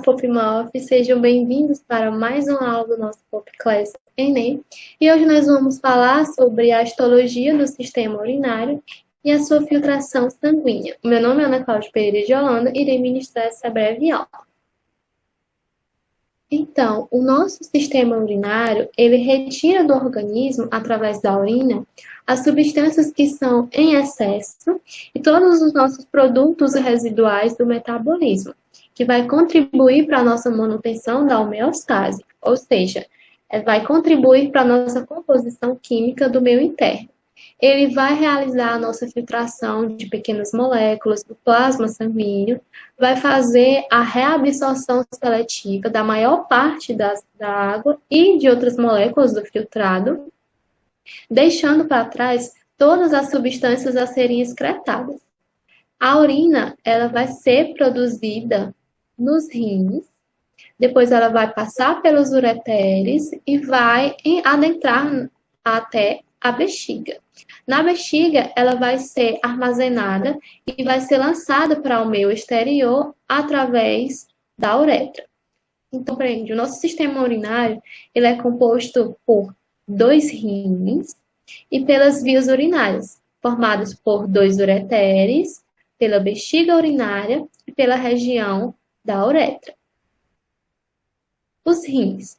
PopMof, sejam bem-vindos para mais uma aula do nosso PopClass Enem. E hoje nós vamos falar sobre a histologia do sistema urinário e a sua filtração sanguínea. O meu nome é Ana Cláudia Pereira de Holanda e irei ministrar essa breve aula. Então, o nosso sistema urinário, ele retira do organismo, através da urina, as substâncias que são em excesso e todos os nossos produtos residuais do metabolismo, que vai contribuir para a nossa manutenção da homeostase, ou seja, vai contribuir para a nossa composição química do meio interno. Ele vai realizar a nossa filtração de pequenas moléculas do plasma sanguíneo, vai fazer a reabsorção seletiva da maior parte da água e de outras moléculas do filtrado, deixando para trás todas as substâncias a serem excretadas. A urina, ela vai ser produzida nos rins, depois ela vai passar pelos ureteres e vai adentrar até a bexiga. Na bexiga, ela vai ser armazenada e vai ser lançada para o meio exterior através da uretra. Então, o nosso sistema urinário ele é composto por 2 rins e pelas vias urinárias, formadas por 2 ureteres, pela bexiga urinária e pela região da uretra. Os rins.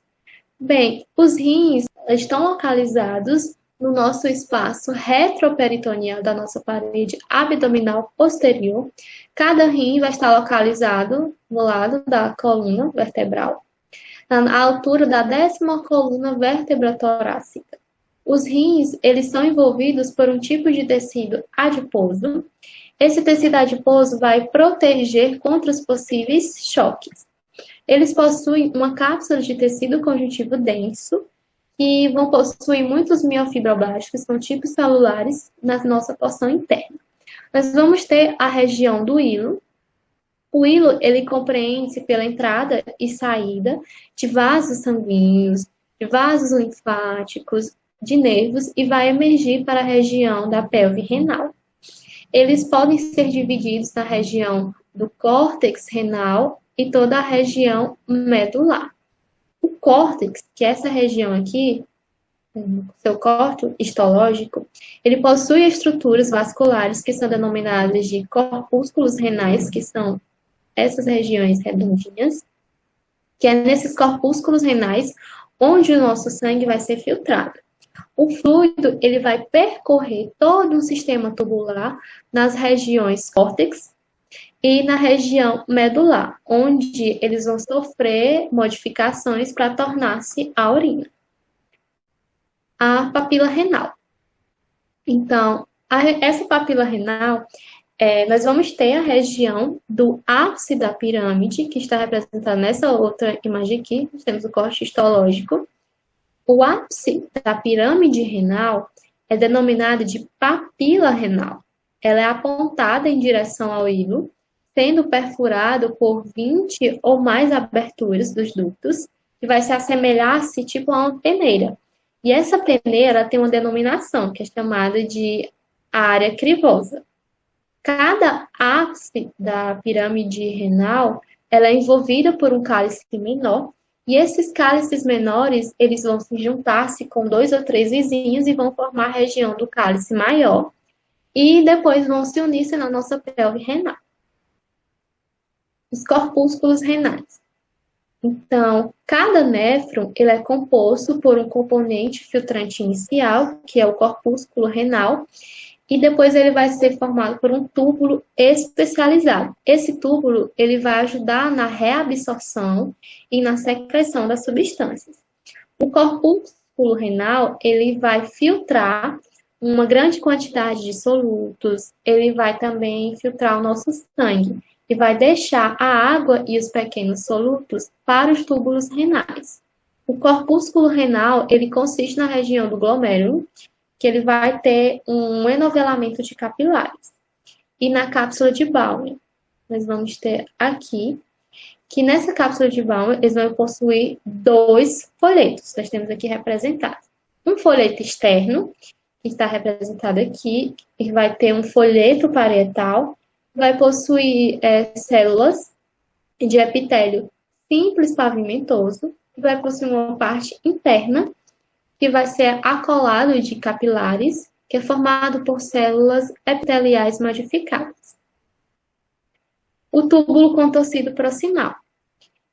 Bem, os rins estão localizados no nosso espaço retroperitoneal da nossa parede abdominal posterior. Cada rim vai estar localizado no lado da coluna vertebral, na altura da 10ª coluna vértebra torácica. Os rins, eles são envolvidos por um tipo de tecido adiposo. Esse tecido adiposo vai proteger contra os possíveis choques. Eles possuem uma cápsula de tecido conjuntivo denso, que vão possuir muitos miofibroblastos, que são tipos celulares, na nossa porção interna. Nós vamos ter a região do hilo. O hilo, ele compreende-se pela entrada e saída de vasos sanguíneos, de vasos linfáticos, de nervos, e vai emergir para a região da pelve renal. Eles podem ser divididos na região do córtex renal e toda a região medular. O córtex, que é essa região aqui, seu córtex histológico, ele possui estruturas vasculares que são denominadas de corpúsculos renais, que são essas regiões redondinhas, que é nesses corpúsculos renais onde o nosso sangue vai ser filtrado. O fluido, ele vai percorrer todo o sistema tubular nas regiões córtex e na região medular, onde eles vão sofrer modificações para tornar-se a urina. A papila renal. Então, essa papila renal, nós vamos ter a região do ápice da pirâmide, que está representada nessa outra imagem aqui, nós temos o corte histológico. O ápice da pirâmide renal é denominado de papila renal. Ela é apontada em direção ao hilo, sendo perfurado por 20 ou mais aberturas dos ductos, que vai se assemelhar-se tipo a uma peneira. E essa peneira tem uma denominação, que é chamada de área crivosa. Cada ápice da pirâmide renal, ela é envolvida por um cálice menor, e esses cálices menores, eles vão se juntar-se com 2 ou 3 vizinhos e vão formar a região do cálice maior, e depois vão se unir-se na nossa pelve renal. Os corpúsculos renais. Então, cada néfron ele é composto por um componente filtrante inicial, que é o corpúsculo renal, e depois ele vai ser formado por um túbulo especializado. Esse túbulo ele vai ajudar na reabsorção e na secreção das substâncias. O corpúsculo renal ele vai filtrar uma grande quantidade de solutos, ele vai também filtrar o nosso sangue e vai deixar a água e os pequenos solutos para os túbulos renais. O corpúsculo renal ele consiste na região do glomérulo, que ele vai ter um enovelamento de capilares. E na cápsula de Bowman, nós vamos ter aqui, que nessa cápsula de Bowman, eles vão possuir 2 folhetos. Nós temos aqui representados. Um folheto externo, que está representado aqui, e vai ter um folheto parietal, vai possuir células de epitélio simples pavimentoso, que vai possuir uma parte interna, que vai ser acolado de capilares, que é formado por células epiteliais modificadas. O túbulo contorcido proximal.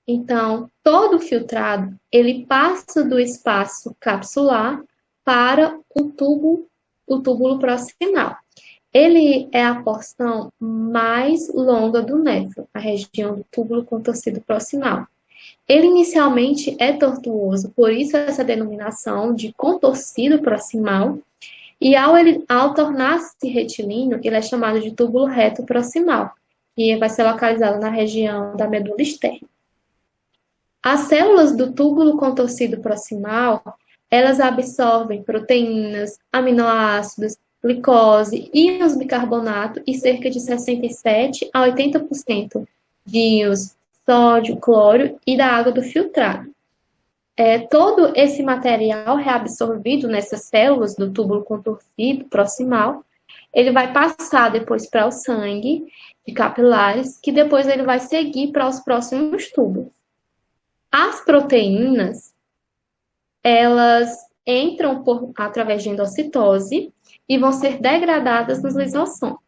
Então, todo filtrado, ele passa do espaço capsular para o túbulo proximal. Ele é a porção mais longa do néfron, a região do túbulo contorcido proximal. Ele inicialmente é tortuoso, por isso essa denominação de contorcido proximal, e ao tornar-se retilíneo, ele é chamado de túbulo reto proximal, que vai ser localizado na região da medula externa. As células do túbulo contorcido proximal, elas absorvem proteínas, aminoácidos, glicose, íons bicarbonato e cerca de 67 a 80% de íons sódio, cloro e da água do filtrado. Todo esse material reabsorvido nessas células do túbulo contorcido proximal, ele vai passar depois para o sangue de capilares, que depois ele vai seguir para os próximos túbulos. As proteínas, elas entram através de endocitose e vão ser degradadas nos lisossomos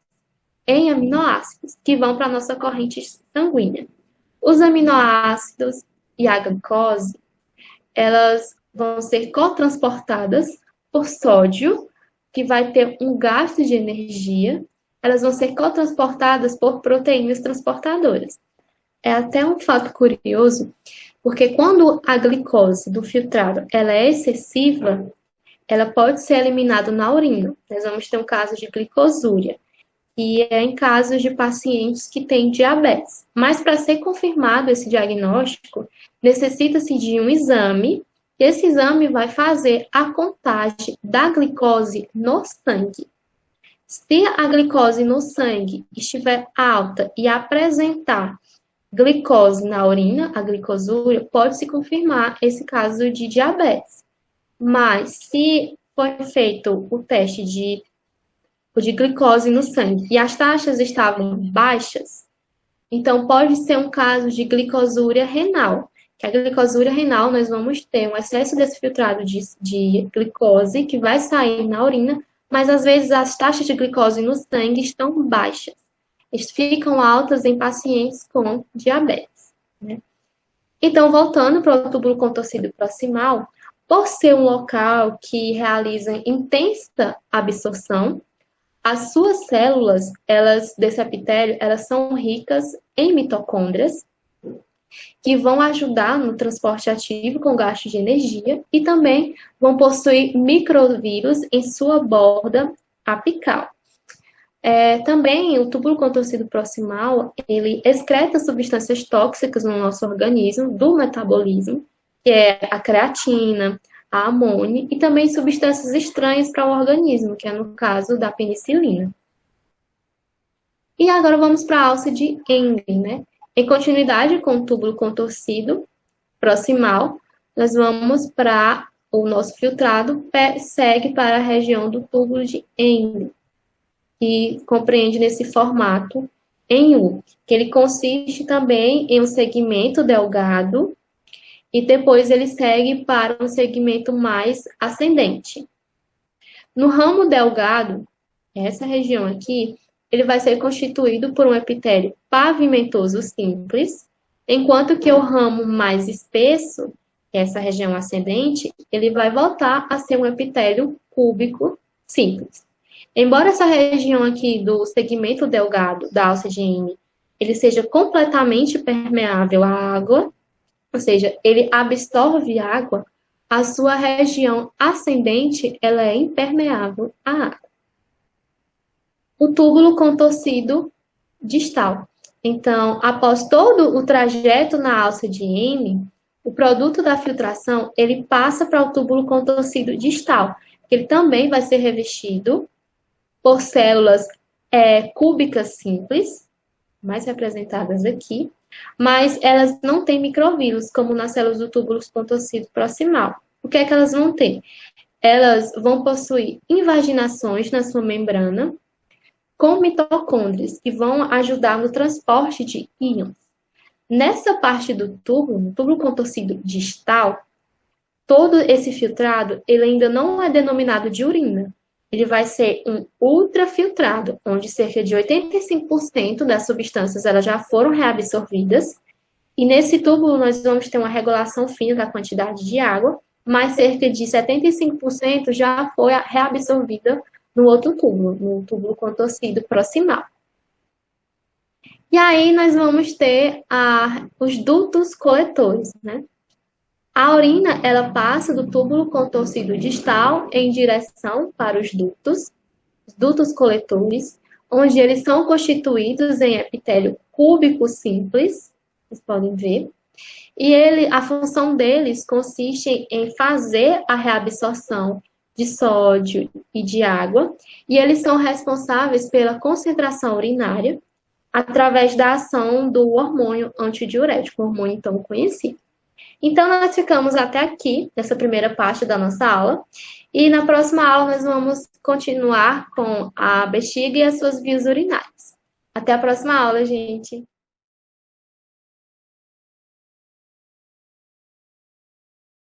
em aminoácidos, que vão para a nossa corrente sanguínea. Os aminoácidos e a glicose, elas vão ser cotransportadas por sódio, que vai ter um gasto de energia. Elas vão ser cotransportadas por proteínas transportadoras. É até um fato curioso, porque quando a glicose do filtrado ela é excessiva, ela pode ser eliminada na urina. Nós vamos ter um caso de glicosúria, e é em casos de pacientes que têm diabetes. Mas para ser confirmado esse diagnóstico, necessita-se de um exame, e esse exame vai fazer a contagem da glicose no sangue. Se a glicose no sangue estiver alta e apresentar glicose na urina, a glicosúria, pode-se confirmar esse caso de diabetes. Mas se foi feito o teste de glicose no sangue e as taxas estavam baixas, então pode ser um caso de glicosúria renal. Que a glicosúria renal, nós vamos ter um excesso desse filtrado de glicose que vai sair na urina, mas às vezes as taxas de glicose no sangue estão baixas. Ficam altas em pacientes com diabetes, né? Então, voltando para o túbulo contorcido proximal, por ser um local que realiza intensa absorção, as suas células, desse epitélio, elas são ricas em mitocôndrias, que vão ajudar no transporte ativo com gasto de energia e também vão possuir microvírus em sua borda apical. Também o túbulo contorcido proximal, ele excreta substâncias tóxicas no nosso organismo do metabolismo, que é a creatina, a amônia e também substâncias estranhas para o organismo, que é no caso da penicilina. E agora vamos para a alça de Henle, né? Em continuidade com o túbulo contorcido proximal, nós vamos para o nosso filtrado, segue para a região do túbulo de Henle, que compreende nesse formato em U, que ele consiste também em um segmento delgado e depois ele segue para um segmento mais ascendente. No ramo delgado, essa região aqui, ele vai ser constituído por um epitélio pavimentoso simples, enquanto que o ramo mais espesso, que é essa região ascendente, ele vai voltar a ser um epitélio cúbico simples. Embora essa região aqui do segmento delgado da alça de Henle, ele seja completamente permeável à água, ou seja, ele absorve água, a sua região ascendente ela é impermeável à água. O túbulo contorcido distal. Então, após todo o trajeto na alça de Henle, o produto da filtração ele passa para o túbulo contorcido distal, que ele também vai ser revestido por células cúbicas simples, mais representadas aqui, mas elas não têm microvírus, como nas células do túbulo contorcido proximal. O que é que elas vão ter? Elas vão possuir invaginações na sua membrana com mitocôndrias, que vão ajudar no transporte de íons. Nessa parte do túbulo, no túbulo contorcido distal, todo esse filtrado, ele ainda não é denominado de urina. Ele vai ser um ultrafiltrado, onde cerca de 85% das substâncias elas já foram reabsorvidas. E nesse túbulo nós vamos ter uma regulação fina da quantidade de água, mas cerca de 75% já foi reabsorvida no outro túbulo, no túbulo contorcido proximal. E aí nós vamos ter os dutos coletores, né? A urina, ela passa do túbulo contorcido distal em direção para os dutos coletores, onde eles são constituídos em epitélio cúbico simples, vocês podem ver, e a função deles consiste em fazer a reabsorção de sódio e de água, e eles são responsáveis pela concentração urinária através da ação do hormônio antidiurético, o hormônio então conhecido. Então, nós ficamos até aqui, nessa primeira parte da nossa aula, e na próxima aula nós vamos continuar com a bexiga e as suas vias urinárias. Até a próxima aula, gente!